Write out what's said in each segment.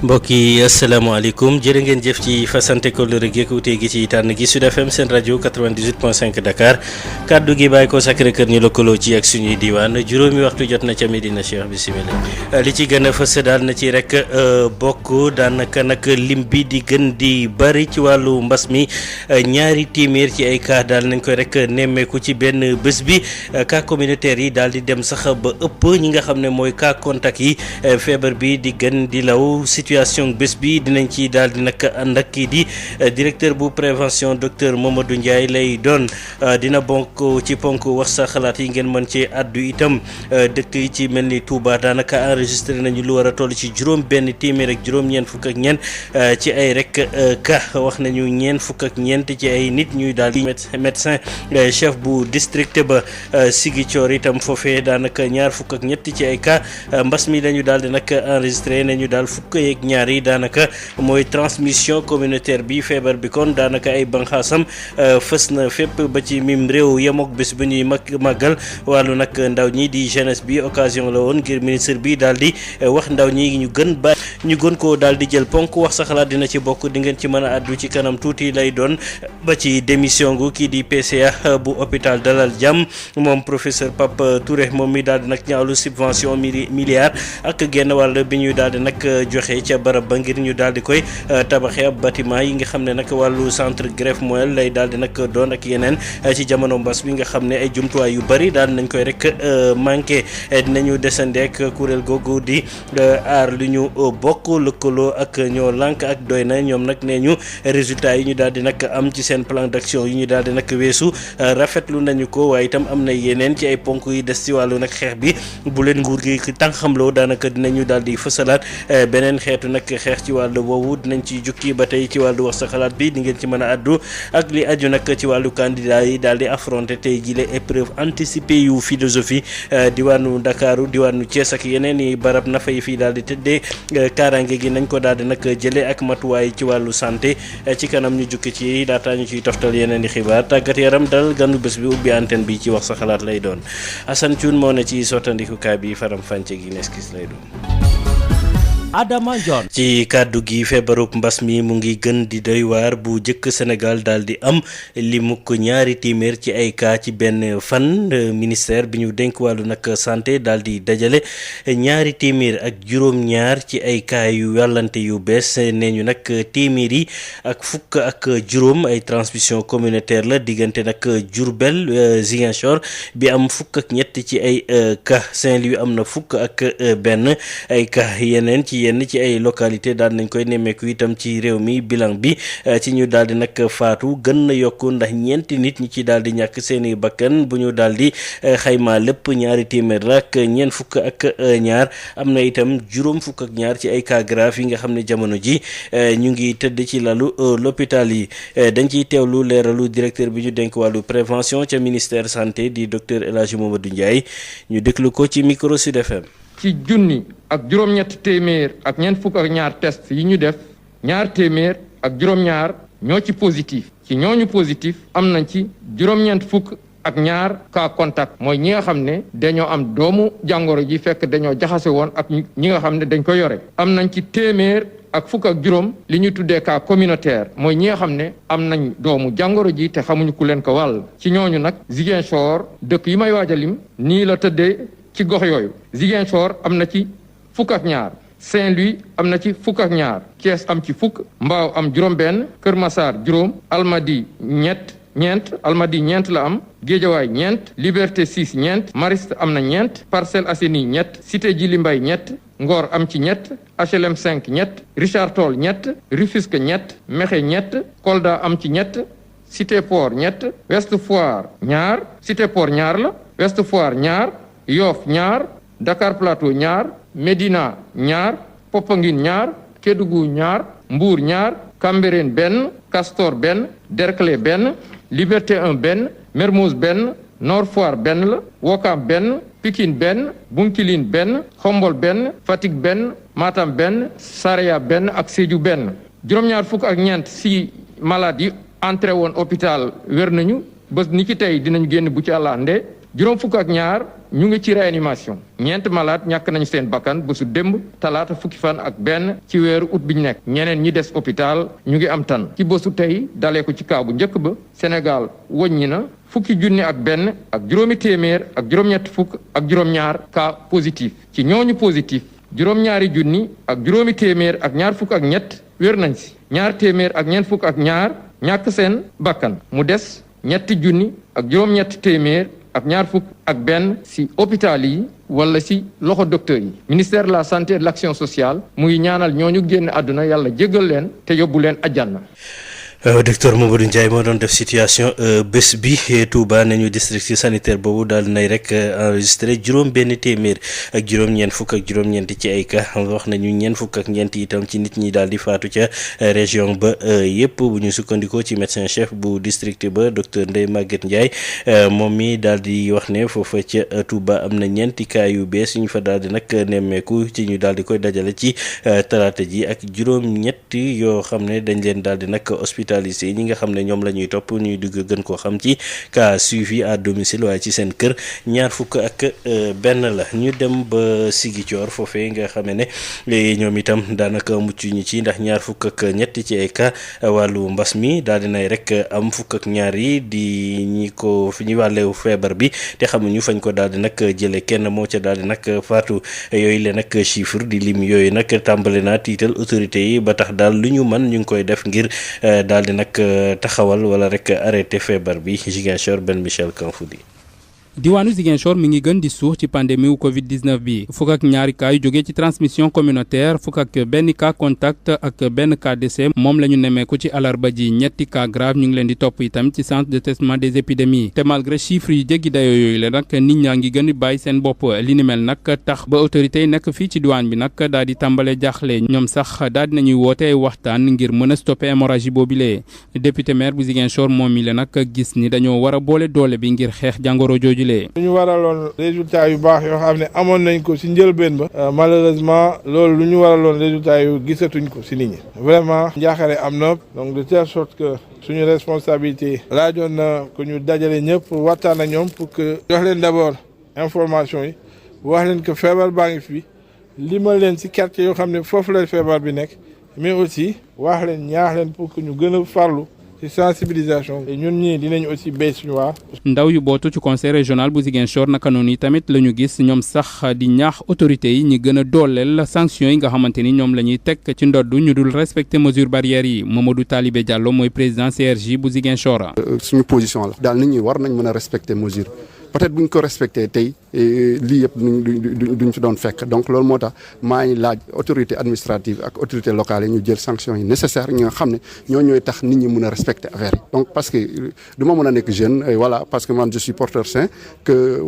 mbokk yi asalaamaaleykum jërë ngeen jëf ci fasante kóllëre gi ak wuute gi ci tànn gi Sud FM seen rajo 98.5 Dakar kaddu gi bàyyi ko Sacré-Cœur ñu lëkkaloo ci ak suñuy diwaan juróomi waxtu jot na ca Medina Cheikh bisimilah. li ci gën a fës daal na ci rek bokk daanaka nag lim bi di gën di bari ci wàllu mbas mi ñaari téeméer ci ay cas daal nañ koy rek nemmeeku ci benn bés bi cas communautaire yi daal di dem sax ba ëpp ñi nga xam ne mooy cas contact yi feebar bi di gën di law. situation bés bi dinañ ci daal di nag ànd ak kii di directeur bu prévention docteur Mamadou Ndiaye lay doon dina bokk ci ponk wax sa xalaat yi ngeen mën ci àddu itam dëkk yi ci mel ni Touba daanaka enregistré nañu lu war a toll ci juróom benn téeméer ak juróom-ñeent fukk ak ñeent ci ay rek cas wax nañu ñeent fukk ak ñeent ci ay nit ñuy daal di médecin chef bu district ba Ziguinchor itam foofee daanaka ñaar fukk ak ñett ci ay cas mbas mi lañu daal di nag enregistré nañu daal fukk yeeg ñaar yi daanaka mooy transmission communautaire bi feebar bi kon daanaka ay banxaasam fës na fépp ba ci mim réew yemook bés bu ñuy màggal wàllu nag ndaw ñi di jeunesse bi occasion la woon ngir ministre bi daal di wax ndaw ñi ñu gën koo daal di jël ponk wax sa xalaat dina ci bokk di ngeen ci mën a àddu ci kanam tuuti lay doon ba ci démission gu kii di PCA bu hôpital Dalal Jàmm moom professeur Pape Touré moom mi daal di nag ñaawlu subvention milliard ak genn wàll bi ñuy daal di nag joxe ca barab ba ngir ñu daal di koy tabaxee ab bâtiment yi nga xam ne nag wàllu centre greffe moelle lay daal di nag doon ak yeneen ci jamono mbas bi nga xam ne ay jumtuwaay yu bari daal nañ koy rek manqué dinañu desandeek kuréel googu di aar lu ñu bokk lëkkaloo ak ñoo lànk ak doy na ñoom nag nee ñu résultat yi ñu daal di nag am ci seen plan d'action yi ñu daal di nag weesu rafetlu nañu ko waaye itam am na yeneen ci ay ponk yi des ci wàllu nag xeex bi bu leen nguur gi tànqamloo daanaka dinañu daal di fësalaat beneen xeetu nag xeex ci wàllu boobu dinañ ci jukki ba tey ci wàllu wax sa xalaat bi di ngeen ci mën a addu ak li aju nag ci wàllu candidat yi daal di affronter tey jile épreuve anticipée yu philosophie diwaanu Ndakaaru diwaanu Thiès ak yeneen i barab na fay fii daal di tëddee kaaraange gi nañ ko daal di nag jëlee ak matuwaay ci wàllu santé ci kanam ñu jukki ci daataa ñu ciy toftal yeneen i xibaar tàggat yaram dal ganu bés bi ubbi antenne bi ci wax sa xalaat lay doon Assane Thioune moo ne ci sottandikukaay bi faram fànce gi neskis lay doon. Adama John ci kàddu gi feebarub mbas mi mu ngi gën di doy waar bu jëkk Sénégal daal di am limuk ñaari téeméer ci ay cas ci benn fan ministère bi ñu dénk wàllu nag santé daal di dajale ñaari téeméer ak juróom-ñaar ci ay cas yu wàllante yu bees nee ñu nag téeméer yi ak fukk ak juróom ay transmission communautaire la diggante nag Diourbel Ziguinchor bi am fukk ak ñett ci ay cas Saint-Louis am na fukk ak benn ay cas yeneen ci yenn ci ay localité daal nañ koy nemmeeku itam ci réew mi bilan bi ci ñu daal di nag faatu gën na yokku ndax ñeenti nit ñi ci daal di ñàkk seeni bakkan bu ñu daal di xaymaa lépp ñaari téeméer ak ñeent fukk ak ñaar am na itam juróom fukk ak ñaar ci ay cas grave yi nga xam ne jamono ji ñu ngi tëdd ci lalu l'hôpital yi dañ ciy teewlu leeralu directeur bi ñu dénk wàllu prévention ca ministère santé di docteur El Hadji Mamadou Ndiaye ñu déglu ko ci micro Sud FM. ci junni ak juróom-ñett téeméer ak ñeent fukk ak ñaar test yi ñu def ñaar téeméer ak juróom-ñaar ñoo ci positif ci ñooñu positif am nañ ci juróom-ñeent fukk ak ñaar cas contact mooy ñi nga xam ne dañoo am doomu jàngoro ji fekk dañoo jaxase woon ak ñi nga xam ne dañ ko yore am nañ ci téeméer ak fukk ak juróom li ñu tuddee cas communautaire mooy ñi nga xam ne am nañ doomu jàngoro ji te xamuñu ku leen ko wàll ci ñooñu nag Ziguinchor dëkk yi may waaj a lim nii la tëddee ci gox yooyu Ziguinchor am na ci fukk ak ñaar Saint-Louis am na ci fukk ak ñaar Thiès am ci fukk Mbao am juróom-benn Kër Massar juróom Almadi ñeent Almadi ñeent la am Guédiawaye ñeent Liberté 6 ñeent Mariste am na ñeent Parcelles Assainies ñett Cité Djily Mbaye ñett Ngor am ci ñett HLM 5 ñett Richard Toll ñett Rufisque ñett Mékhé ñett Kolda am ci ñett Cité Port ñett Ouest Foire ñaar Cité Port ñaar la Ouest Foire ñaar Yoff ñaar Dakar Plateau ñaar Médina ñaar Popenguine ñaar Kédougou ñaar Mbour ñaar Cambérène benn Castor benn Derklé benn Liberté 1 benn Mermoz benn Nord Foire benn la Ouakam benn Pikine benn Bounkiling benn Khombol benn Fatick benn Matam benn Saraya benn ak Sédhiou benn juróom-ñaar fukk ak ñeent si malade yi entré woon hôpital wér nañu bés ni ki tey dinañ génn bu ci àlla nde juróom fukk ak ñaar ñu ngi ci réanimation ñeent malade ñàkk nañu seen bakkan bésu démb talaata fukki fan ak benn ci weeru août bi ñu nekk ñeneen ñi des hôpital ñu ngi am tan ci bésu tey dalee ko ci kaw bu njëkk ba Sénégal wàññi na fukki junni ak benn ak juróomi téeméer ak juróom-ñett fukk ak juróom-ñaar cas positif ci ñooñu positif juróom-ñaari junni ak juróomi téeméer ak ñaar fukk ak ñett wér nañ si ñaar téeméer ak ñeent fukk ak ñaar ñàkk seen bakkan mu des ñetti junni ak juróom-ñett téeméer ak ñaar fukk ak benn si hôpital yi wala si loxo docteur yi ministère de la santé et de l'action sociale mu ngi ñaanal ñooñu génn àdduna yàlla jéggal leen te yóbbu leen àjjana. docteur Mamadou Ndiaye moo doon def situation bés bi Touba nañu district sanitaire boobu daal nay rek enregistré juróom-benn téeméer ak juróom-ñeent fukk ak juróom-ñeent ci ay cas wax nañu ñeent fukk ak ñeent itam ci nit ñi daal di faatu ca région ba yëpp bu ñu sukkandikoo ci médecin chef bu district ba docteur Ndeye Maguette Ndiaye moom mi daal di wax ne foofa ca Touba am na ñeenti cas yu bees yu ñu fa daal di nag nemmeeku ci ñu daal di koy dajale ci talaata ji ak juróom-ñett yoo xam ne dañ leen daal di nag ñi nga xam ne ñoom la ñuy topp ñuy dugg gën koo xam ci cas suivi à domicile waaye ci seen kër ñaar fukk ak benn la ñu dem ba Ziguinchor foofee nga xam ne ñoom itam daanaka mucc ñu ci ndax ñaar fukk ak ñett ci ay cas wàllu mbas mi daal dinay rek am fukk ak ñaar yi di ñi ko fi ñu wàlleewu feebar bi te xamuñu fañ ko daal di nag jële kenn moo ca daal di nag faatu yooyu leen nag chiffre di lim yooyu nag tàmbali naa tiital autorités yi ba tax daal lu ñu mën ñu ngi koy def ngir daal di nag taxawal wala rek arrêté feebar bi Ziguinchor Ben Michel Kanfoudi. diwaanu Ziguinchor mi ngi gën di suux ci pandémie wu Covid 19 bi fukk ak ñaari cas yu jógee ci transmission communautaire fukk ak benn cas contact ak benn cas décès moom la ñu nemmeeku ci alarba ji ñetti cas grave ñu ngi leen di topp itam ci centre de traitement des épidémies te malgré chiffres yi jéggi dayoo yooyu la nag nit ñaa ngi gën di bàyyi seen bopp li ni mel nag tax ba autorités yi nekk fii ci diwaan bi nag daal di tàmbale jaaxle ñoom sax daal di nañuy woote ay waxtaan ngir mën a stopper hémorragie boobilee député maire bu Ziguinchor moom mi la nag gis ni dañoo war a boole doole bi ngir xeex jàngoro jooju ñu waraloon résultat yu baax yoo xam ne amoon nañ ko ci njëlbeen ba malheureusement loolu lu ñu waraloon résultat yu gisatuñ ko ci nit ñi vraiment njaaxare am na donc de telle sorte que suñu responsabilité laajoon na ko ñu dajale ñëpp pour waxtaan ak ñoom pour que jox leen d'abord information yi wax leen que feebar baa ngi fi limal leen ci quartier yoo xam ne foofu la feebar bi nekk mais aussi wax leen ñaax leen pour que ñu gën a farlu ci sensibilisation et ñun ñii dinañ aussi béy suñu waa. ndaw yu bootu ci conseil régional bu Ziguinchor naka noonu tamit la ñu gis ñoom sax di ñaax autorités yi ñi gën a dooleel sanctions yi nga xamante ni ñoom la ñuy teg ci ndodd ñu dul respecter mesures barrières yi Mamadou Talibé Diallo mooy président CRJ bu Ziguinchor. suñu position la daal nit ñi war nañ mën a respecter mesure peut-être bu ñu ko respecté tey lii yëpp duñ ci doon fekk donc loolu moo tax maa ngi laaj autorité administrative ak autorité locale yi ñu jël sanctions yi nécessaires ñi nga xam ne ñooy tax nit ñi mën a respecter affaire yi donc parce que du ma mën a nekk jeune voilà parce que man je suis porteur sain que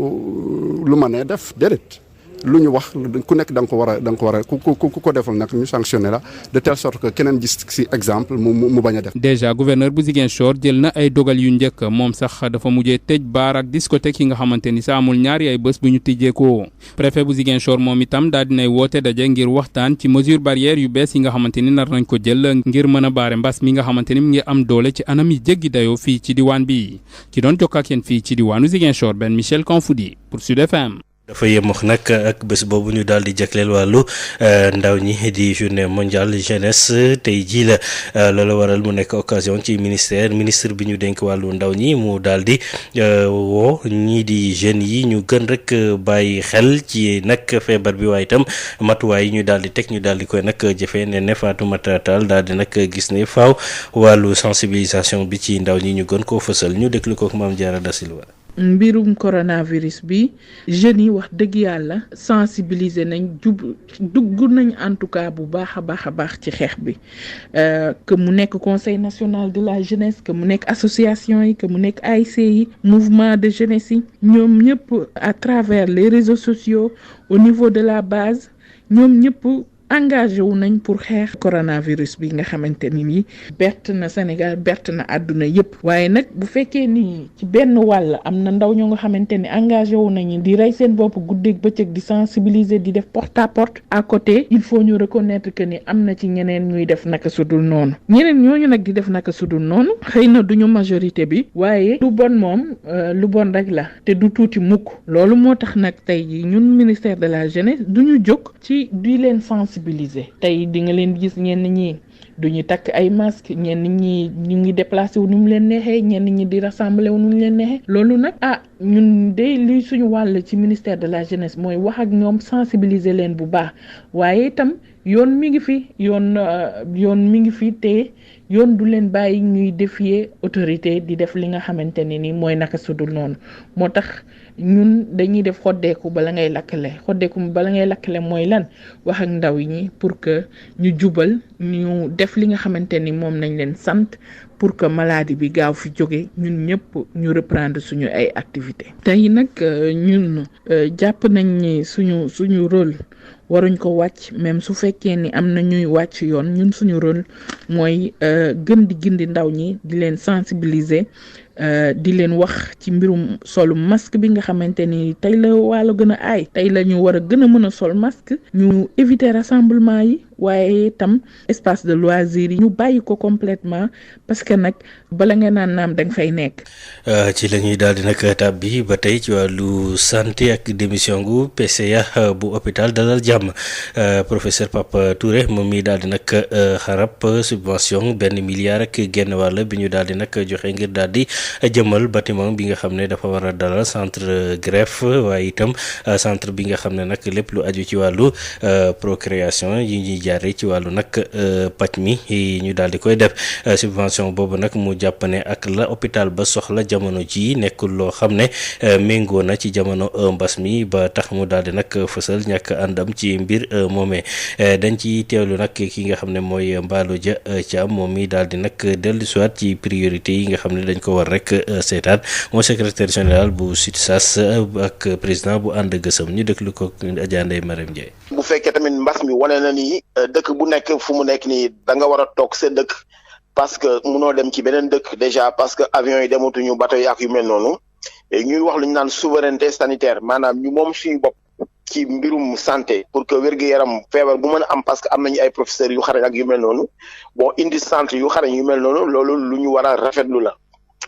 lu ma nee def déedéet lu ñu wax ku nekk da nga ko war a ku ko deful nag ñu sanctionné la de telle sorte que keneen gis ci exemple mu bañ a def. déjà gouverneur bu Ziguinchor jël na ay dogal yu njëkk moom sax dafa mujjee tëj baar ak discothèque yi nga xamante ni sa amul ñaari ay bés bu ñu tijjee ko préfet bu Ziguinchor moom itam daal dinay woote daje ngir waxtaan ci mesure barrière yu bees yi nga xamante ni nar nañ ko jël ngir mën a baare mbas mi nga xamante ni mu ngi am doole ci anam yi jéggi dayoo fii ci diwaan bi ci doon jokk ak yéen fii ci diwaanu Ziguinchor Ben Michel Kanfoudi pour Sud FM. dafa yemox nag ak bés boobu ñu daal di jagleel wàllu ndaw ñi di journée mondiale jeunesse tey jii la loolu waral mu nekk occasion ci ministre bi ñu dénk wàllu ndaw ñi mu daal di woo ñii di jeunes yi ñu gën rek bàyyi xel ci nag feebar bi waaye itam matuwaay yi ñu daal di teg ñu daal di koy nag jëfee ne Fatoumata Tall daal di nag gis ne faaw wàllu sensibilisation bi ci ndaw ñi ñu gën koo fësal ñu déglu ko ak Mame Diarra Da Silva. mbirum coronavirus bi jeunes yi wax dëgg yàlla sensibiliser nañ dugg nañ en tout cas bu baax a baax ci xeex bi que mu nekk conseil national de la jeunesse que mu nekk association yi que mu nekk AIC yi mouvement de jeunesse yi ñoom ñëpp à travers les réseaux sociaux au niveau de la base ñoom ñëpp engagé wu nañ pour xeex coronavirus bi nga xamante ni nii bett na Sénégal bett na àdduna yépp waaye nag bu fekkee ni ci benn wàll am na ndaw ñoo nga xamante ni engagé wu nañu di rey seen bopp guddeeg bëccëg di sensibiliser di def porte à porte à côté il faut ñu reconnaître que ni am na ci ñeneen ñuy def naka sudul noonu ñeneen ñooñu nag di def naka sudul noonu xëy na duñu majorité bi waaye lu bon moom lu bon rek la te du tuuti mukk loolu moo tax nag tey ji ñun ministère de la jeunesse duñu jóg ci di leen sensibiliser tey di nga leen gis ñenn ñi duñu takk ay masque ñenn ñi ñu ngi déplacé wu nu mu leen neexee ñenn ñi di rassembler wu nu mu leen neexee loolu nag ñun de li suñu wàll ci ministère de la jeunesse mooy wax ak ñoom sensibiliser leen bu baax waaye itam yoon mi ngi fi yoon mi ngi fi te yoon du leen bàyyi ñuy défier autorité di def li nga xamante ne ni mooy naka sudul noonu moo tax ñun dañuy def xoddeeku bala ngay lakkale mooy lan wax ak ndaw ñi pour que ñu jubal ñu def li nga xamante ni moom nañ leen sant pour que maladie bi gaaw fi jóge ñun ñëpp ñu reprendre suñu ay activités. tey nag ñun jàpp nañ ni suñu rôle waruñ ko wàcc même su fekkee ni am na ñuy wàcc yoon ñun suñu rôle mooy gën di gindi ndaw ñi di leen sensibiliser di leen wax ci mbirum solu masque bi nga xamante ni tey la wàllu gën a aay tey la ñu war a gën a mën a sol masque ñu éviter rassemblement yi waaye itam espace de loisir yi ñu bàyyi ko complètement parce que nag bala nga naan naam da nga fay nekk. ci la ñuy daal di nag tab bi ba tey ci wàllu santé ak démission gu PCA bu hôpital Dalal Jàmm professeur Pape Touré moom mi daal di nag xarab subvention $1 milliard ak genn wàll bi ñu daal di nag joxe ngir daal di jëmal bâtiment bi nga xam ne dafa war a dalal centre greffe waaye itam centre bi nga xam ne nag lépp lu aju ci wàllu procréation yi ñuy jaaree ci wàllu nag paj mi ñu daal di koy def subvention boobu nag mu jàpp ne ak la hôpital ba soxla jamono ji nekkul loo xam ne méngoo na ci jamono mbas mi ba tax mu daal di nag fësal ñàkk àndam ci mbir moomee dañ ci teewlu nag ki nga xam ne mooy Mballo Dia Thiam moom mi daal di nag dellu siwaat ci priorité yi nga xam ne dañ ko war rek seetaan mooy secrétaire général bu SUTSAS ak président bu ànd gësëm ñu déglu ko Adja Ndeye Marème Ndiaye. bu fekkee tamit mbas mi wane na ni dëkk bu nekk fu mu nekk nii da nga war a toog sa dëkk parce que munoo dem ci beneen dëkk déjà parce que avion yi dematuñu bateau yi ak yu mel noonu ñuy wax lu ñu naan souveraineté sanitaire maanaam ñu moom suñu bopp ci mbirum santé pour que wér-gu-yaram feebar bu mën a am parce que am nañu ay professeurs yu xarañ ak yu mel noonu bon indi centre yu xarañ yu mel noonu loolu lu ñu war a rafetlu la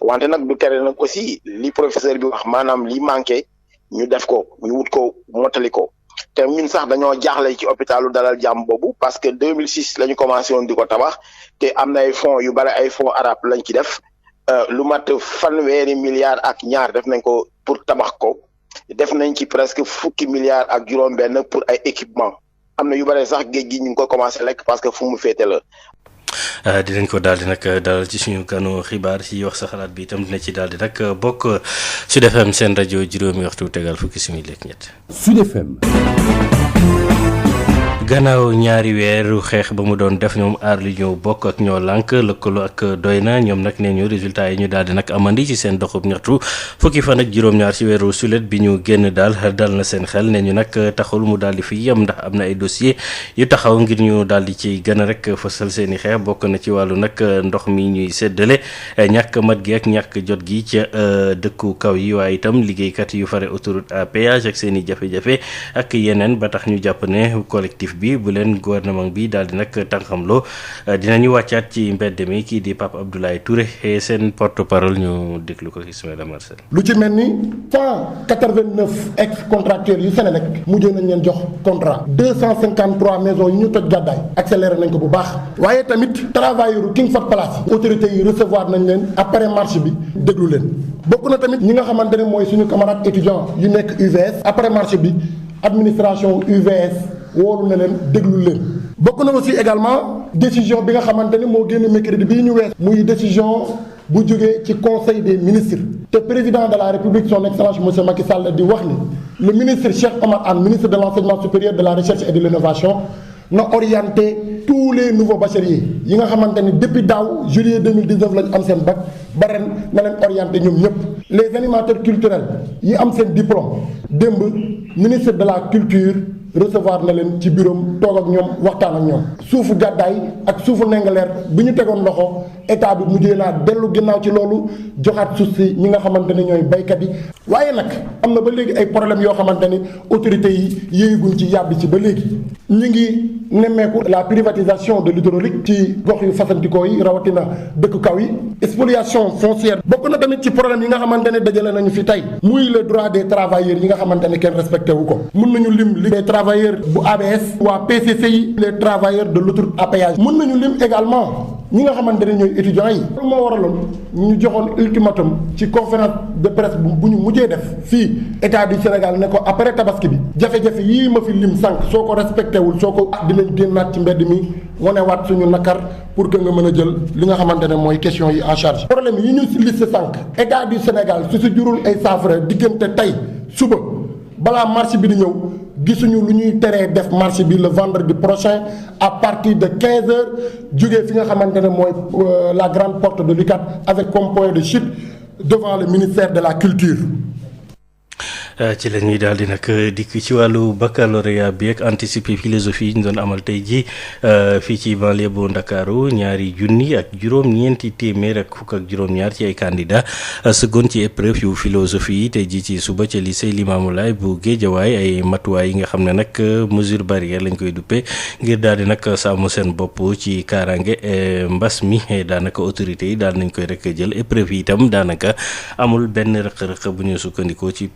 wante nag du tere nag aussi li professeur bi wax maanaam li manqué ñu def ko ñu wut ko mottali ko te ñun sax dañoo jaaxle ci hôpitalu Dalal Jàmm boobu parce que 2006 la ñu commencé woon di ko tabax te am na ay fonds yu bari ay fonds arabes lañ ci def lu mat $100 milliards ak ñaar def nañ ko pour tabax ko def nañ ci presque $10 milliards ak juróom-benn pour ay équipement am na yu bari sax géej gi ñu ngi ko commencé lekk parce que fu mu féete la. dinañ ko daal di nag dalal ci suñu kanu xibaar ci wax sa xalaat bi itam dina ci daal di nag bokk Sud FM seen rajo juróomi waxtu tegal fukki simili ak ñett. Sud FM. gannaaw ñaari weeru xeex ba mu doon def ñoom aar li ñëw bokk ak ñoo lànk lëkkaloo ak doy na ñoom nag nee ñu résultat yi ñu daal di nag amandi ci seen doxub ñaxtu fukki fan ak juróom-ñaar ci weeru sulet bi ñu génn dal na seen xel nee ñu nag taxul mu daal di fi yem ndax am na ay dossier yu taxaw ngir ñu daal di ci gën a rek fësal seen i xeex bokk na ci wàllu nag ndox mi ñuy séddale ñàkk mat gi ak ñàkk jot gi ca dëkku kaw yi waaye itam liggéeykat yu fare autoroute à péage ak seen i jafe-jafe ak yeneen ba tax ñu jàpp ne collectif bi bu leen gouvernement bi daal di nag tànqamloo dinañu wàccaat ci mbedd mi kii di Pape Abdoulaye Touré seen porte-parole ñu déglu ko Ismaïla Marcel. lu ci mel ni 189 ex-contractuels yu Senelec mujjee nañ leen jox contrat 253 maisons yu ñu toj gàddaay accéléré nañ ko bu baax waaye tamit travailleurs King Fahd Palace autorités yi recevoir nañ leen après marche bi déglu leen bokk na tamit ñi nga xamante ne mooy suñu camarades étudiants yu nekk UVS après marche bi administration UVS woolu na leen déglu leen bokk na aussi également décision bi nga xamante ni moo génn mercredi bii ñu wees muy décision bu jógee ci conseil des ministres te président de la république son excellence monsieur Macky Sall di wax ni le ministre Cheikh Oumar Anne ministre de l'enseignement supérieur de la recherche et de l'innovation na orienté tous les nouveaux bacheliers yi nga xamante ni depuis daaw juillet 2019 la ñu am seen bac ba ren na leen orienté ñoom ñëpp les animateurs culturels yi am seen diplôme démb ministre de la culture recevoir na leen ci bureau toog ak ñoom waxtaan ak ñoom. suufu gàddaay ak suufu Ndingler bi ñu tegoon loxo état bi mujjee naa dellu ginnaaw ci loolu joxaat suuf si ñi nga xamante ne ñooy baykat yi waaye nag am na ba léegi ay problèmes yoo xamante ni autorités yi yéeguñ ci yàbbi ci ba léegi ñu ngi nemmeeku la privatisation de l'hydraulique ci gox yu fasantikoo yi rawatina dëkk kaw yi spoliation foncière bokk na tamit ci problème yi nga xamante ne dajale nañu fi tey muy le droit des travailleurs yi nga xamante ne kenn respecté wu ko mën nañu lim les travailleurs bu ABS waa PCCI les travailleurs de l'autoroute à péage mën nañu lim également ñi nga xamante ne ñooy étudiants yi loolu moo waraloon ñu joxoon ultimatum ci conférence de presse bu ñu mujjee def fii état du Sénégal ne ko après tabaski bi jafe-jafe yii ma fi lim sànq soo ko respecté wul soo ko dinañ génnaat ci mbedd mi wanewaat suñu nakar pour que nga mën a jël li nga xamante ne mooy question yi en charge problème yi ñu liste sànq état du Sénégal su si jurul ay saafara diggante tey suba balaa marché bi di ñëw gisuñu lu ñuy teree def marché bi le vendredi prochain à partir de 15 heures jógee fi nga xamante ne mooy la grande porte de l'UCAD avec comme point de chute devant le ministère de la culture. ci la ñuy daal di nag dikk ci wàllu baccalauréat bi ak anticiper philosophie yi ñu doon amal tey ji fii ci banlieue bu Ndakaaru ñaari junni ak juróom-ñeenti téeméer ak fukk ak juróom-ñaar ci ay candidat seconde ci épreuve yu philosophie yi tey ji ci suba ca lycée Limamoulaye bu Guédiawaye ay matuwaay yi nga xam ne nag mesure barrière lañ koy duppee ngir daal di nag sàmm seen bopp ci kaaraange mbas mi daanaka autorités yi daal nañ koy rek jël épreuve yi itam daanaka amul benn rëq-rëq bu ñu sukkandikoo ci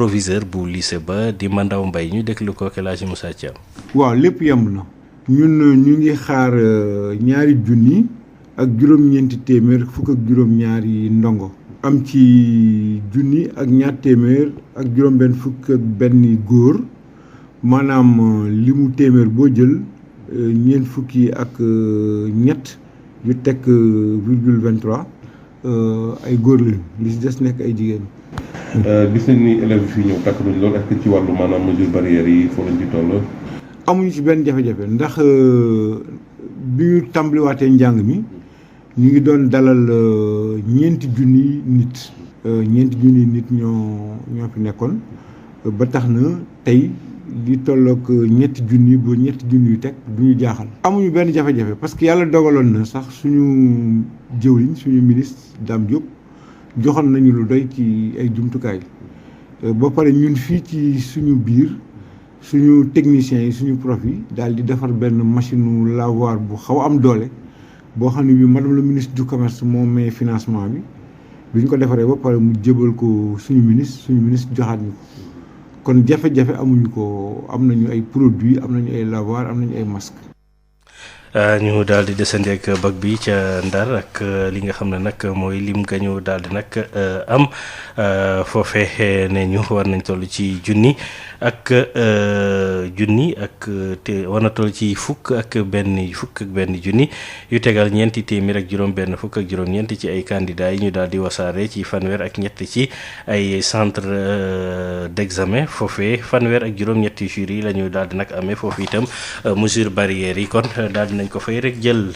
proviseur bu lycée ba di Mandaw Mbaye ñu déglu ko ak El Hadji Moussa Thiam. waaw lépp yemb na ñun ñu ngi xaar ñaari junni ak juróom-ñeenti téeméer fukk ak juróom-ñaari ndongo am ci junni ak ñaar téeméer ak juróom-benn fukk ak benn góor maanaam limu téeméer boo jël ñeent fukki ak ñett yu teg virgule 23 ay góor lañu li si des nekk ay jigéen. gis nañ ni élèves yi ñëw takk nañ loolu est-ce que ci wàllu maanaam mesure barrière yi foo lañ ci toll. amuñu ci benn jafe-jafe ndax bi ñu tàmbaliwaatee njàng mi ñu ngi doon dalal ñeenti junni nit ñoo fi nekkoon ba tax na tey li tollook ñetti junni ba ñetti junni yu teg du ñu jaaxal. amuñu benn jafe-jafe parce que yàlla dogaloon na sax suñu jëwriñ suñu ministre Dame Diop joxoon nañu lu doy ci ay jumtukaay ba pare ñun fii ci suñu biir suñu techniciens yi suñu prof yi daal di defar benn machine lavoir bu xaw a am doole boo xam ne bii madame le ministre du commerce moo may financement bi ñu ko defaree ba pare mu jébal ko suñu ministre joxaat ñu ko kon jafe-jafe amuñu ko am nañu ay produits am nañu ay lavoir am nañu ay masques. ñu daal di desandi ak bac bi ca Ndar ak li nga xam ne nag mooy lim ga ñu daal di nag am foofee ne ñu war nañ toll ci junni ak te war na toll ci fukk ak benn junni yu tegal ñeenti téeméer ak juróom-benn fukk ak juróom-ñeent ci ay candidats yi ñu daal di wasaare ci fanweer ak ñett ci ay centre d'examen foofee fanweer ak juróom-ñetti jury la ñu daal di nag amee foofu itam mesure barrière yi kon daal di nañ ko fay rek jël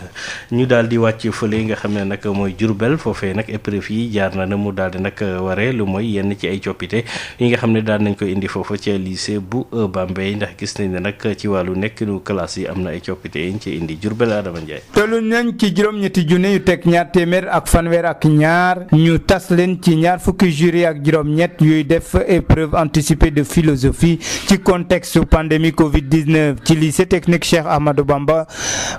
ñu daal di wàcc fële nga xam ne nag mooy Diourbel foofee nag épreuve yi jaar na mu daal di nag waree lu mooy yenn ci ay coppite yi nga xam ne daal nañ ko indi foofa ci lycée bu Bambey ndax gis nañ ne nag ci wàllu nekkinu classe yi am na ay coppite yi ñu ci indi Diourbel Adama Ndiaye. tollu nañ ci juróom-ñetti junne yu teg ñaar téeméer ak fanweer ak ñaar ñu tas leen ci ñaar fukki jury ak juróom-ñett yuy def épreuve anticipée de philosophie ci contexte pandémie Covid-19 ci lycée technique Cheikh Ahmadou Bamba.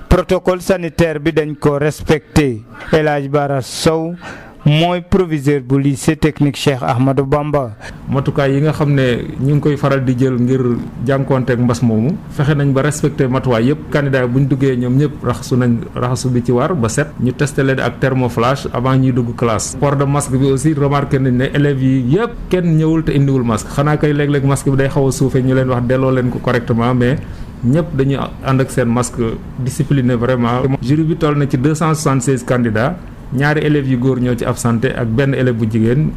protocole sanitaire bi dañ ko respecté El Hadj Bara Sow mooy proviseur bu lycée technique Cheikh Ahmadou Bamba. matukaay yi nga xam ne ñu ngi koy faral di jël ngir jànkoonteeg mbas moomu fexe nañ ba respecté matuwaay yëpp candidat bu ñu duggee ñoom ñëpp raxasu bi ci war ba set ñu testé leen ak thermoflash avant ñuy dugg classe. port de masque bi aussi remarqué nañ ne élèves yi yëpp kenn ñëwul te indiwul masque xanaa kay léeg-léeg masque bi day xaw a suufee ñu leen wax delloo leen ko correctement mais. ñëpp dañuy ànd ak seen masque discipliné vraiment. jury bi toll na ci 276 candidats ñaari élèves yu góor ñoo ci absenté ak benn élève bu jigéen.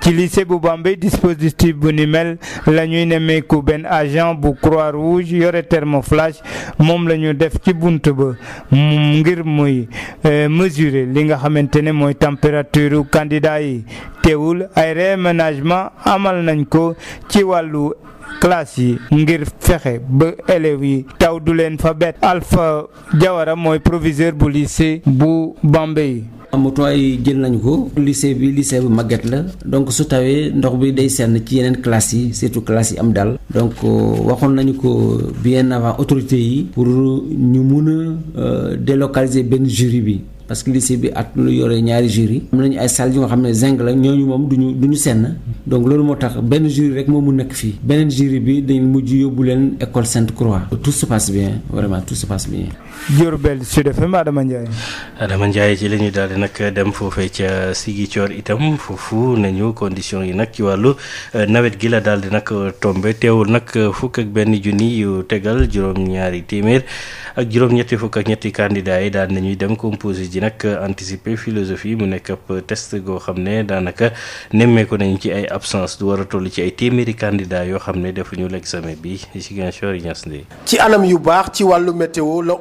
ci lycée bu Bambey dispositif bu ni mel la ñuy nemmeeku benn agent bu Croix-Rouge yore thermoflash moom la ñu def ci bunt ba ngir muy mesurer li nga xamante ne mooy température candidat yi teewul ay réaménagement amal nañ ko ci wàllu classe yi ngir fexe ba élèves yi taw du leen fa bett. Alpha Diawara mooy proviseur bu lycée bu Bambey. matuwaay yi jël nañu ko lycée bu màgget la donc su tawee ndox bi day senn ci yeneen classes yi surtout classes yi am daal donc waxoon nañu ko bien avant autorités yi pour ñu mun a délocaliser benn jury bi parce que lycée bi at lu yore ñaari jury am nañu ay salles yu nga xam ne zinc la ñooñu moom duñu senn donc loolu moo tax benn jury rek moo mu nekk fii beneen jury bi dañ mujj yóbbu leen école Sainte-Croix. Tout se passe bien, vraiment tout se passe bien. Diourbel Sud FM Adama Ndiaye. Adama Ndiaye ci la ñuy daal di nag dem foofee ca Ziguinchor itam foofu nañu conditions yi nag ci wàllu nawet gi la daal di nag tombé teewul nag fukk ak benn junni yu tegal juróom-ñaari téeméer ak juróom-ñetti fukk ak ñetti candidats yi daal nañuy dem composé ji nag anticiper philosophie mu nekk ab test goo xam ne daanaka nemmeeku nañu ci ay absence du war a toll ci ay téeméeri candidats yoo xam ne defuñu l'examen bi Ziguinchor yi ñas ndee ci anam yu baax ci wàllu météo la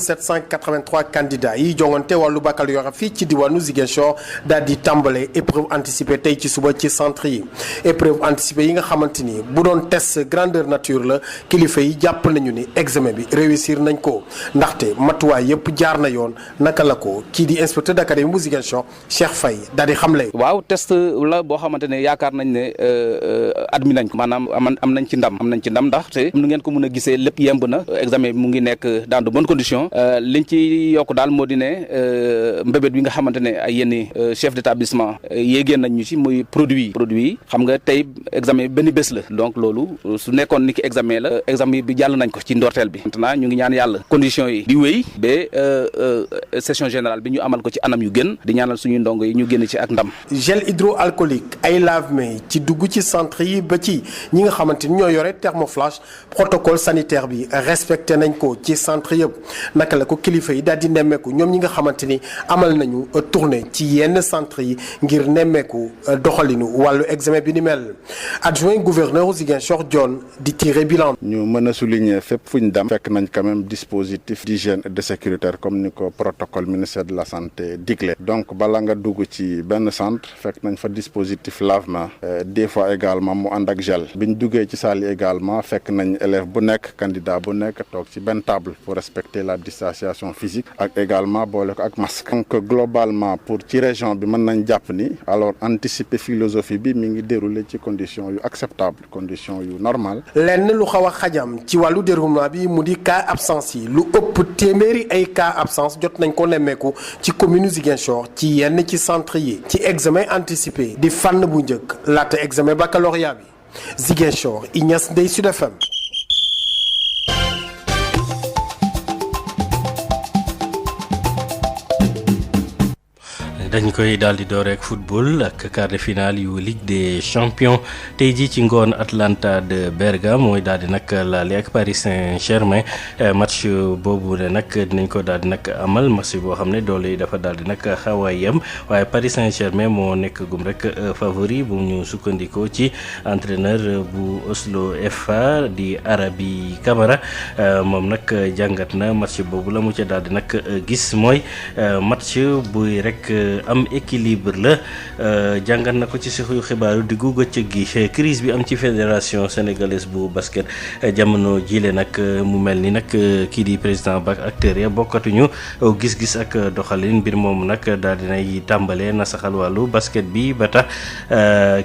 11783 candidats yi jongante wàllu baccalauréat fii ci diwaanu Ziguinchor daal di tàmbale épreuve anticipée tey ci suba ci centre yi épreuve anticipée yi nga xamante ni bu doon test grandeur nature la kilifa yi jàpp nañu ni examen bi réussir nañ ko ndaxte matuwaay yëpp jaar na yoon naka la ko kii di inspecteur d'académie bu Ziguinchor Cheikh Faye daal di xamle. waaw test la boo xamante ne yaakaar nañ ne admis nañ ko maanaam am nañ ci ndam ndaxte nu ngeen ko mën a gisee lépp yemb na examen bi mu ngi nekk dans de bonnes conditions liñ ci yokk daal moo di ne mbébét bi nga xamante ne ay yenn chef d'établissement yéegee nañ ñu ci muy produit yi xam nga tey examen bi benn bés la donc loolu su nekkoon ni ki examen la examen bi jàll nañ ko ci ndorteel bi maintenant ñu ngi ñaan yàlla conditions yi di wéy ba session générale bi ñu amal ko ci anam yu gën di ñaanal suñuy ndongo yi ñu génn ci ak ndam. gel hydroalcoolique ay lave-mains ci dugg ci centre yi ba ci ñi nga xamante ni ñoo yore thermoflash protocole sanitaire bi respecté nañ ko ci centre yëpp naka la ko kilifa yi daal di nemmeeku ñoom ñi nga xamante ni amal nañu tournée ci yenn centre yi ngir nemmeeku doxalinu wàllu examen bi ni mel adjoint gouverneur Ziguinchor John di tirer bilan. ñu mën a souligner fépp fu ñu dem fekk nañ quand même dispositif d'hygiène et de sécurité comme ni ko protocole ministère de la santé digle donc bala nga dugg ci benn centre fekk nañ fa dispositif lavement des fois également mu ànd ak gel biñ duggee ci salle yi également fekk nañ élève bu nekk candidat bu nekk toog ci benn table pour respecter la distanciation physique ak également boole ko ak masque. donc globalement pour ci région bi mën nañ jàpp ni alors anticiper philosophie bi mi ngi dérouler ci conditions yu acceptable conditions yu normales. lenn lu xaw a xajam ci wàllu déroulement bi mu di cas absence yi lu ëpp téeméeri ay cas absence jot nañ ko nemmeeku ci commune Ziguinchor ci yenn ci centre yi ci examen anticipé di fànn bu njëkk laata examen baccalauréat bi Ziguinchor Ignace Ndeye Sud FM. dañ koy daal di door ak football ak quart de finale yu Ligue des champions tey jii ci ngoon Atalanta de Bergame mooy daal di nag laale ak Paris Saint-Germain match boobu ne nag dinañ ko daal di nag amal match boo xam ne doole yi dafa daal di nag xaw a yem waaye Paris Saint-Germain moo nekk gum rek favori bu ñu sukkandikoo ci entraîneur bu Oslo FA di Arabi Camara moom nag jàngat na match boobu la mu ca daal di nag gis mooy match buy rek. am équilibre la jàngat na ko ci suñu xibaaru diggu bëccëg gi crise bi am ci fédération sénégalaise bu basket jamono jile nag mu mel ni nag kii di président ba acteurs ya bokkatuñu gis-gis ak doxalin mbir moomu nag daal dinay tàmbalee nasaxal wàllu basket bi ba tax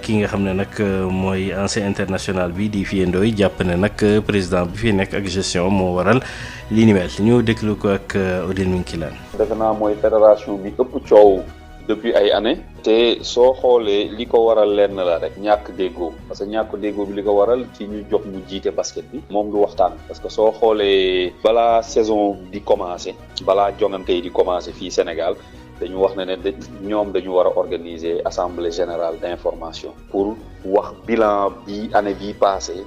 ki nga xam ne nag mooy ancien international bi di Fiye Ndoye jàpp ne nag président bi fi nekk ak gestion moo waral li ni mel ñu déglu ko ak Odile Minkilaan. defe naa mooy fédération bi ëpp coow depuis ay années te soo xoolee li ko waral lenn la rek ñàkk déggoo parce que ñàkk déggoo bi li ko waral ci ñu jox mu jiite basket bi moom du waxtaan parce que soo xoolee balaa saison di commencer balaa jongante yi di commencer fii Sénégal dañu wax ne ñoom dañu war a organiser assemblée générale d'information pour wax bilan bi année bii passée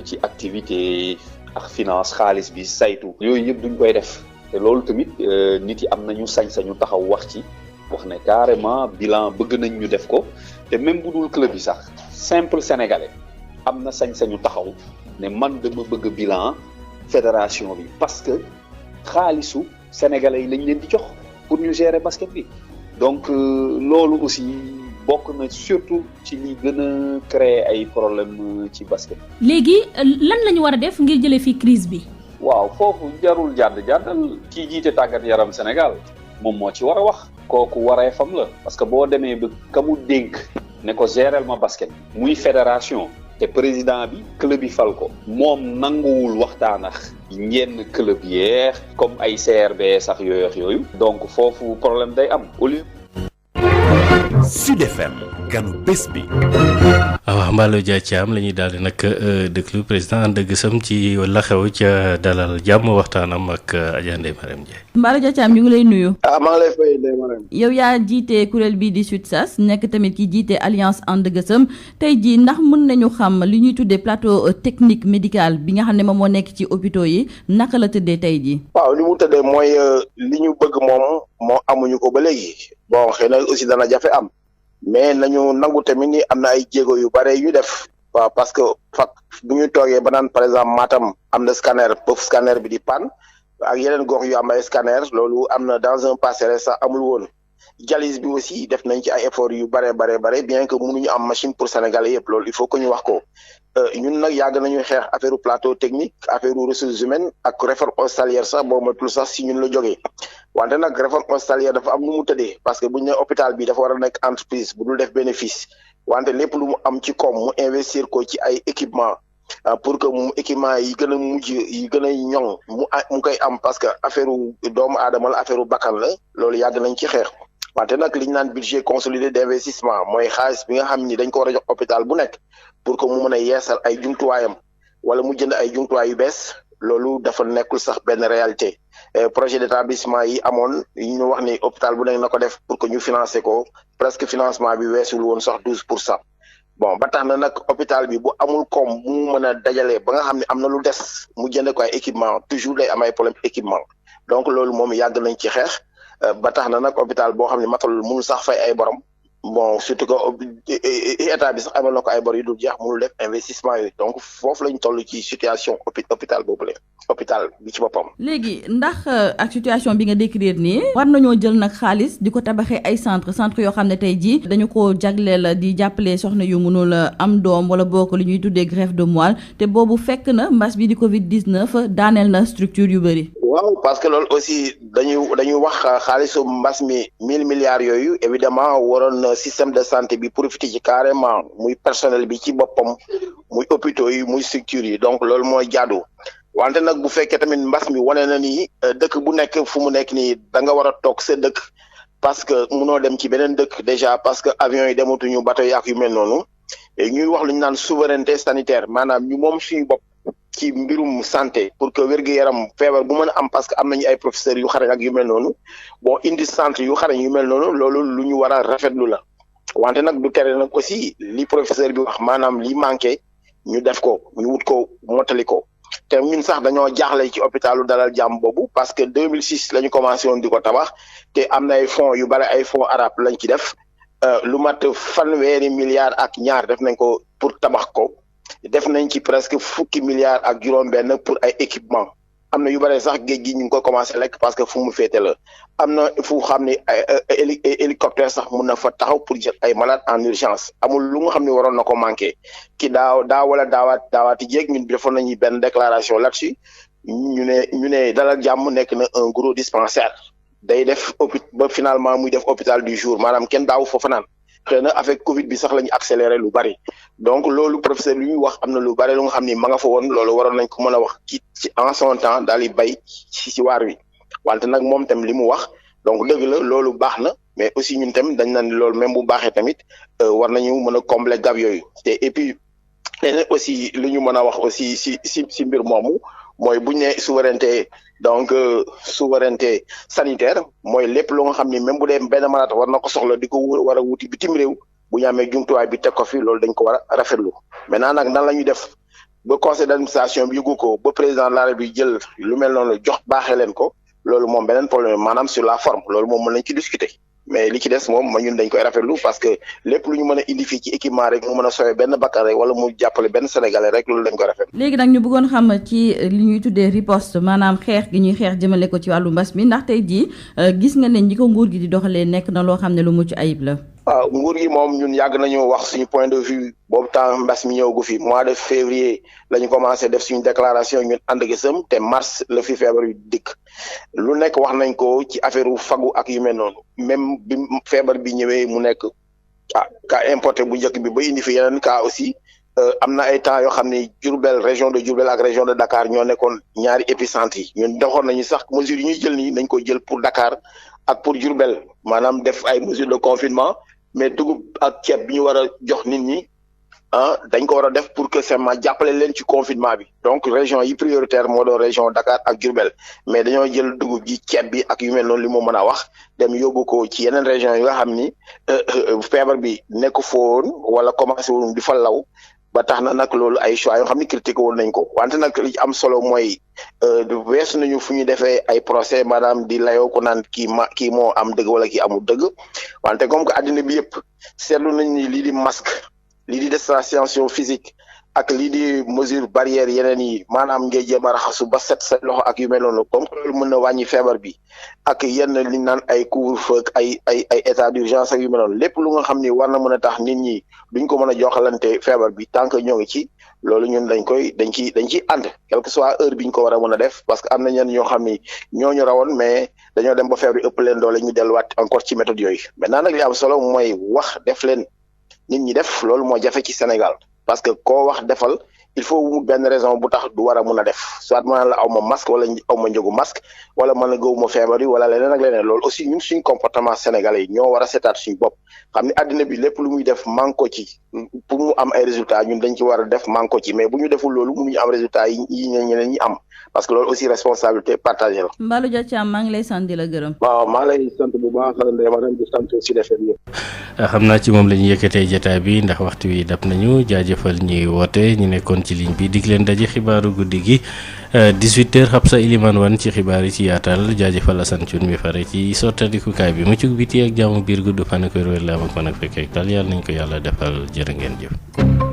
ci activité ak finance xaalis bi saytu yooyu yëpp duñ koy def te loolu tamit nit yi am nañu sañ-sañu taxaw wax ci wax ne carrément bilan bëgg nañ ñu def ko te même bu dul club yi sax simple sénégalais am na sañ-sañu taxaw ne man dama bëgg bilan fédération bi parce que xaalisu sénégalais yi lañ leen di jox pour ñu gérer basket bi donc loolu aussi bokk na surtout ci li gën a créer ay problème ci basket. léegi lan la ñu war a def ngir jëlee fi crise bi. waaw foofu jarul jàddal kii jiite tàggat yaram Sénégal moom moo ci war a wax. kooku waree fam la parce que boo demee ba ka mu dénk ne ko géreel ma basket muy fédération te président bi club yi fal ko moom nanguwul waxtaan ak ñenn club yeex comme ay CRB sax yooyu donc foofu problème day am au lieu. Sud FM ganu bés bi. waaw Mballo Dia Thiam la ñuy daal di nag déglu président ànd gësam ci la xew ca dalal jàmm waxtaanam ak Adja Ndeye Marème Ndiaye. Mballo Dia Thiam ñu ngi lay nuyu. maa ngi lay fay Ndeye Marème. yow yaa jiite kuréel bii di SUTSAS nekk tamit ki jiite alliance ànd gësam tey jii ndax mën nañu xam li ñuy tuddee plateau technique médical bi nga xam ne moom moo nekk ci hôpitaux yi naka la tëddee tey jii. waaw li mu tëddee mooy li ñu bëgg moo amuñu ko ba léegi bon xëy na aussi dana jafe am. mais nañu nangu tamit ni am na ay jéego yu bare yu def waaw parce que bu ñu toogee ba naan par exemple Matam am na scanner boofu scanner bi di panne ak yeneen gox yu am ay scanner loolu am na dans un passé récent amul woon dialyse bi aussi def nañ ci ay efforts yu bare bien que mënuñu am machine pour Sénégalais yëpp loolu il faut que ñu wax ko ñun nag yàgg nañu xeex affaire plateau technique affaire ressources humaines ak réforme hospitalière sax boo moytuwul sax si ñun la jógee wante nag réforme hospitalière dafa am nu mu tëddee parce que bu ñu ne hôpital bi dafa war a nekk entreprise bu dul def bénéfice wante lépp lu mu am ci koom mu investir ko ci ay équipement pour que mu équipement yi gën a mujj yi gën a ñoŋ mu koy am parce que affaire doomu aadama la affaire bakkan la loolu yàgg nañ ci xeex wante nag li ñu naan budget consolidé d'investissement mooy xaalis bi nga xam ni dañ ko war a jox hôpital bu nekk pour que mu mën a yeesal ay jumtuwaayam wala mu jënd ay jumtuwaay yu bees loolu dafa nekkul sax benn réalité projet d'établissement yi amoon yi ñu wax ni hôpital bu nekk na ko def pour que ñu financer ko presque financement bi weesul woon sax 12%. bon ba tax na nag hôpital bi bu amul koom bu mu mën a dajalee ba nga xam ne am na lu des mu jënd ko ay équipement toujours day am ay problème équipement donc loolu moom yàgg nañ ci xeex ba tax na nag hôpital boo xam ne matalul mënul sax fay ay borom bon surtout que état bi sax amal na ko ay bor yu dul jeex mënul def investissement yooyu donc foofu lañ toll ci situation hôpital boobu la hôpital bi ci boppam. léegi ndax ak situation bi nga décrire nii war nañoo jël nag xaalis di ko tabaxee ay centre yoo xam ne tey jii dañu ko jagleel di jàppale soxna yu mënul am doom wala bokk li ñuy tuddee greffe de moelle te boobu fekk na mbas bi di Covid 19 daaneel na structure yu bëri. waaw parce que loolu aussi dañuy wax xaalisu mbas mi 1000 milliards yooyu évidemment waroon système de santé bi profité ci carrément muy personnel bi ci boppam muy hôpitaux yi muy structures yi donc loolu mooy jaadu wante nag bu fekkee tamit mbas mi wane na ni dëkk bu nekk fu mu nekk nii da nga war a toog sa dëkk parce que munoo dem ci beneen dëkk déjà parce que avions yi dematuñu bateau yi ak yu mel noonu ñuy wax lu ñu naan souveraineté sanitaire maanaam ñu moom suñu bopp ci mbirum santé pour que wér-gu-yaram feebar bu mën a am parce que am nañu ay professeurs yu xarañ ak yu mel noonu bon indi centre yu xarañ yu mel noonu loolu lu ñu war a rafetlu la wante nag du tere nag aussi li professeur bi wax maanaam li manqué ñu def ko ñu wut ko mottali ko te ñun sax dañoo jaaxle ci hôpitalu Dalal Jàmm boobu parce que 2006 la ñu commencé woon di ko tabax te am na ay fonds yu bari ay fonds arabes lañ ci def lu mat fanweeri milliards ak ñaar def nañ ko pour tabax ko def nañ ci presque fukki milliards ak juróom-benn pour ay équipement am na yu bare sax géej gi ñu ngi ko commencé lekk parce que fu mu féete la am na fu xam ne ay hélicoptère sax mun na fa taxaw pour jël ay malades en urgence amul lu nga xam ne waroon na ko manqué ki daaw wala daawaati jéeg ñun defoon nañu benn déclaration là-dessus ñu ne Dalal Jàmm nekk na un gros dispensaire day def ba finalement muy def hôpital du jour maanaam kenn daaw foofa naan xëy na avec Covid bi sax la ñu accéléré lu bari donc loolu professeur lu ñuy wax am na lu bari lu nga xam ni ma nga fa woon loolu waroon nañ ko mën a wax ci en son temps daal di bay ci waar wi wante nag moom tam li mu wax donc dëgg la loolu baax na mais aussi ñun tam dañ naan loolu même bu baaxee tamit war nañu mën a combler gap yooyu te et puis leneen aussi lu ñu mën a wax aussi si mbir moomu mooy bu ñu nee souveraineté donc souveraineté sanitaire mooy lépp lu nga xam ni même bu dee benn malade war na ko soxla di ko war a wuti bitim réew bu ñu amee jumtuwaay bi teg ko fi loolu dañ ko war a rafetlu maintenant nag nan la ñuy def ba conseil d'administration bi yëgu ko ba président de la République jël lu mel noonu jox baaxee leen ko loolu moom beneen problème maanaam sur la forme loolu moom mën nañ ci discuter mais li ci des moom ñun dañ koy rafetlu parce que lépp lu ñu mën a indi fii ci équipement rek mu mën a sowee benn bakkan rek wala mu jàppale benn sénégalais rek loolu dañ koy rafetlu. léegi nag ñu bëggoon xam ci li ñuy tuddee riposte maanaam xeex gi ñuy xeex jëmale ko ci wàllu mbas mi ndax tey jii gis nga ne ñi ko nguur gi di doxalee nekk na loo xam ne lu mucc ayib la. waaw nguur gi moom ñun yàgg nañu wax suñu point de vue boobu temps mbas mi ñëw gu fi mois de février la ñu commencé def suñu déclaration ñun ànd gisam te mars la fi feebar bi dikk lu nekk wax nañ ko ci affaire fagu ak yu mel noonu même bi feebar bi ñëwee mu nekk cas importé bu njëkk bi ba indi fi yeneen cas aussi am na ay temps yoo xam ne Diourbel région de Diourbel ak région de Dakar ñoo nekkoon ñaari épicentres yi ñun doxoon nañu sax mesures yi ñuy jël nii nañ ko jël pour Dakar ak pour Diourbel maanaam def ay mesures de confinement mais dugub ak ceeb bi ñu war a jox nit ñi dañ ko war a def pour que seulement jàppale leen ci confinement bi donc région yi prioritaire moo doon région Dakar ak Diourbel mais dañoo jël dugub ji ceeb bi ak yu mel noonu li mu mën a wax dem yóbbu ko ci yeneen région yi nga xam ni feebar bi nekk foon wala commencé woon di fa law ba tax na nag loolu ay choix yoo xam ne critiqué woon nañ ko wante nag li ci am solo mooy weesu nañu fu ñu defee ay procès maanaam di layoo ko naan kii moo am dëgg wala kii amul dëgg wante comme que àddina bi yëpp seetlu nañ ni lii di masque lii di distanciation physique ak lii di mesure barrière yeneen yi maanaam ngay jéem a raxasu ba set sa loxo ak yu mel noonu comme que loolu mën na wàññi feebar bi ak yenn li naan ay couvre-feu ay état d'urgence ak yu mel noonu lépp lu nga xam ni war na mën a tax nit ñi duñ ko mën a joxalante feebar bi tant que ñoo ngi ci loolu ñun dañ ciy ànd quelle que soit heure bi ñu ko war a mën a def parce que am na ñenn ñoo xam ni ñooñu rawoon mais dañoo dem ba feebar bi ëpp leen doole ñu delluwaat encore ci méthode yooyu maintenant nag li am solo mooy wax def leen nit ñi def loolu moo jafe ci Sénégal parce que koo wax defal il faut mu benn raison bu tax du war a mun a def soit mën la aw ma masque wala aw ma njëgu masque wala mën a gëwuma feebar yi wala leneen ak leneen loolu aussi ñun suñ comportement sénégalais yi ñoo war a seetaat suñ bopp xam ne àddina bi lépp lu muy def manko ci pour mu am ay résultats ñun dañ ci war a def manko ci mais bu ñu deful loolu mënuñu am résultats yi ñeneen ñi am parce que loolu aussi responsabilité partagée la. Mballo Dia Thiam maa ngi lay sant di la gërëm. waaw maa lay sant bu baax Ndeye Marème di sant Sud FM yëpp. xam naa ci moom la ñu yëkkatee jotaay bi ndax waxtu wi dab nañu jaajëfal ñuy woote ñu nekkoon ci ligne bi dig leen daje xibaaru guddi gi 18h Xabsa Iliman Wan ci xibaar yi ci yaatal jaajëfal Assane Thioune mi fare ci sottandikukaay bi muccug biti ak jàmm biir gudd fan ak wér la am ak fan ak fekk ak daal yàlla nañ ko yàlla defal jërë ngeen jëf.